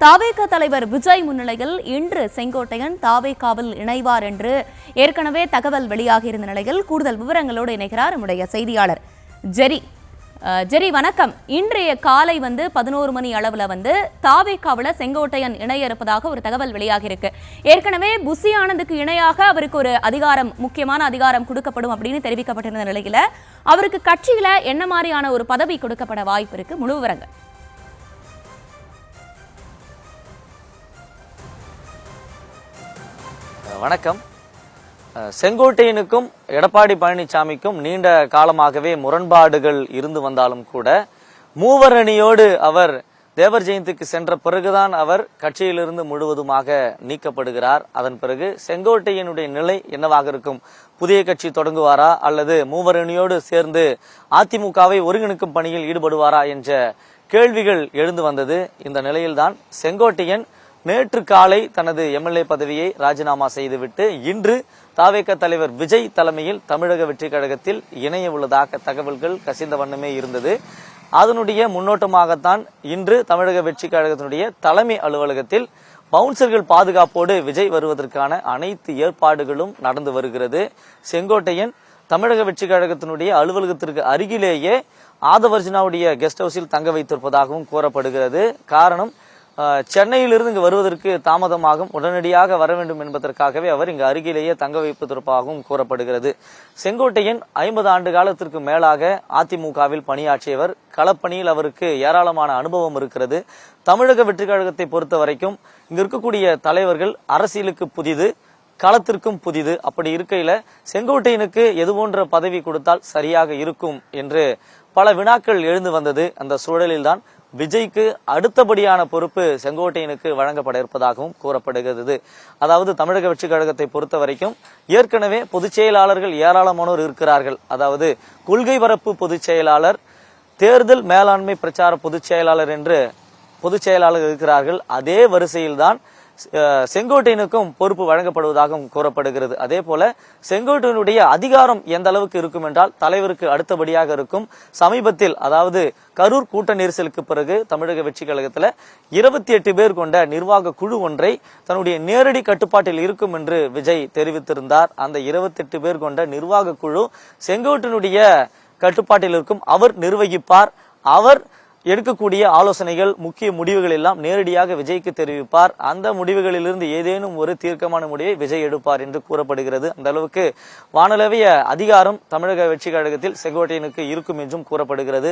தாவேக தலைவர் விஜய் முன்னிலையில் இன்று செங்கோட்டையன் தாவேகாவில் இணைவார் என்று ஏற்கனவே தகவல் வெளியாகியிருந்த நிலையில் கூடுதல் விவரங்களோடு இணைகிறார் நம்முடைய செய்தியாளர் ஜெரி. வணக்கம். இன்றைய காலை 11 மணி அளவில் தாவேகாவில் செங்கோட்டையன் இணைய இருப்பதாக ஒரு தகவல் வெளியாகியிருக்கு. ஏற்கனவே புசி ஆனந்துக்கு இணையாக அவருக்கு ஒரு முக்கியமான அதிகாரம் கொடுக்கப்படும் அப்படின்னு தெரிவிக்கப்பட்டிருந்த நிலையில அவருக்கு கட்சியில என்ன மாதிரியான ஒரு பதவி கொடுக்கப்பட வாய்ப்பு இருக்கு? முழு விவரங்கள். வணக்கம். செங்கோட்டையனுக்கும் எடப்பாடி பழனிசாமிக்கும் நீண்ட காலமாகவே முரண்பாடுகள் இருந்து வந்தாலும் கூட மூவர் அணியோடு அவர் தேவர் ஜெயந்திக்கு சென்ற பிறகுதான் அவர் கட்சியிலிருந்து முழுவதுமாக நீக்கப்படுகிறார். அதன் பிறகு செங்கோட்டையனுடைய நிலை என்னவாக இருக்கும்? புதிய கட்சி தொடங்குவாரா அல்லது மூவர் அணியோடு சேர்ந்து அதிமுகவை ஒருங்கிணைக்கும் பணியில் ஈடுபடுவாரா என்ற கேள்விகள் எழுந்து வந்தது. இந்த நிலையில்தான் செங்கோட்டையன் நேற்று காலை தனது எம்எல்ஏ பதவியை ராஜினாமா செய்துவிட்டு இன்று தாவேக தலைவர் விஜய் தலைமையில் தமிழக வெற்றி கழகத்தில் இணைய உள்ளதாக தகவல்கள் கசிந்த வண்ணமே இருந்தது. அதனுடைய முன்னோட்டமாகத்தான் இன்று தமிழக வெற்றி கழகத்தினுடைய தலைமை அலுவலகத்தில் பவுன்சர்கள் பாதுகாப்போடு விஜய் வருவதற்கான அனைத்து ஏற்பாடுகளும் நடந்து வருகிறது. செங்கோட்டையன் தமிழக வெற்றி கழகத்தினுடைய அலுவலகத்திற்கு அருகிலேயே ஆதவர்ஜினாவுடைய கெஸ்ட் ஹவுஸில் தங்க வைத்திருப்பதாகவும் கூறப்படுகிறது. காரணம், சென்னையிலிருந்து இங்கு வருவதற்கு தாமதமாகும், உடனடியாக வர வேண்டும் என்பதற்காகவே அவர் இங்கு அருகிலேயே தங்க வைப்பதற்காகவும் கூறப்படுகிறது. செங்கோட்டையன் 50 ஆண்டு காலத்திற்கு மேலாக அதிமுகவில் பணியாற்றியவர். களப்பணியில் அவருக்கு ஏராளமான அனுபவம் இருக்கிறது. தமிழக வெற்றி கழகத்தை பொறுத்த வரைக்கும் இங்கு இருக்கக்கூடிய தலைவர்கள் அரசியலுக்கு புதிது, களத்திற்கும் புதிது. அப்படி இருக்கையில செங்கோட்டையனுக்கு எது போன்ற பதவி கொடுத்தால் சரியாக இருக்கும் என்று பல வினாக்கள் எழுந்து வந்தது. அந்த சூழலில்தான் விஜய்க்கு அடுத்தபடியான பொறுப்பு செங்கோட்டையனுக்கு வழங்கப்பட இருப்பதாகவும் கூறப்படுகிறது. அதாவது தமிழக வெற்றி கழகத்தை பொறுத்த வரைக்கும் ஏற்கனவே பொதுச் செயலாளர்கள் ஏராளமானோர் இருக்கிறார்கள். அதாவது கொள்கை பரப்பு பொதுச் செயலாளர், தேர்தல் மேலாண்மை பிரச்சார பொதுச் செயலாளர் என்று பொதுச் செயலாளர் இருக்கிறார்கள். அதே வரிசையில்தான் செங்கோட்டையனுக்கும் பொறுப்பு வழங்கப்படுவதாகவும் கூறப்படுகிறது. அதே போல செங்கோட்டையனுடைய அதிகாரம் எந்த அளவுக்கு இருக்கும் என்றால் தலைவருக்கு அடுத்தபடியாக இருக்கும். சமீபத்தில், அதாவது கரூர் கூட்ட நெரிசலுக்கு பிறகு தமிழக வெற்றி கழகத்துல 28 பேர் கொண்ட நிர்வாக குழு ஒன்றை தன்னுடைய நேரடி கட்டுப்பாட்டில் இருக்கும் என்று விஜய் தெரிவித்திருந்தார். அந்த 28 பேர் கொண்ட நிர்வாக குழு செங்கோட்டையனுடைய கட்டுப்பாட்டில் இருக்கும். அவர் நிர்வகிப்பார். அவர் எடுக்கக்கூடிய ஆலோசனைகள், முக்கிய முடிவுகள் எல்லாம் நேரடியாக விஜய்க்கு தெரிவிப்பார். அந்த முடிவுகளிலிருந்து ஏதேனும் ஒரு தீர்க்கமான முடிவை விஜய் எடுப்பார் என்று கூறப்படுகிறது. அந்த அளவுக்கு வானளவிய அதிகாரம் தமிழக வெற்றி கழகத்தில் செங்கோட்டையனுக்கு இருக்கும் என்றும் கூறப்படுகிறது.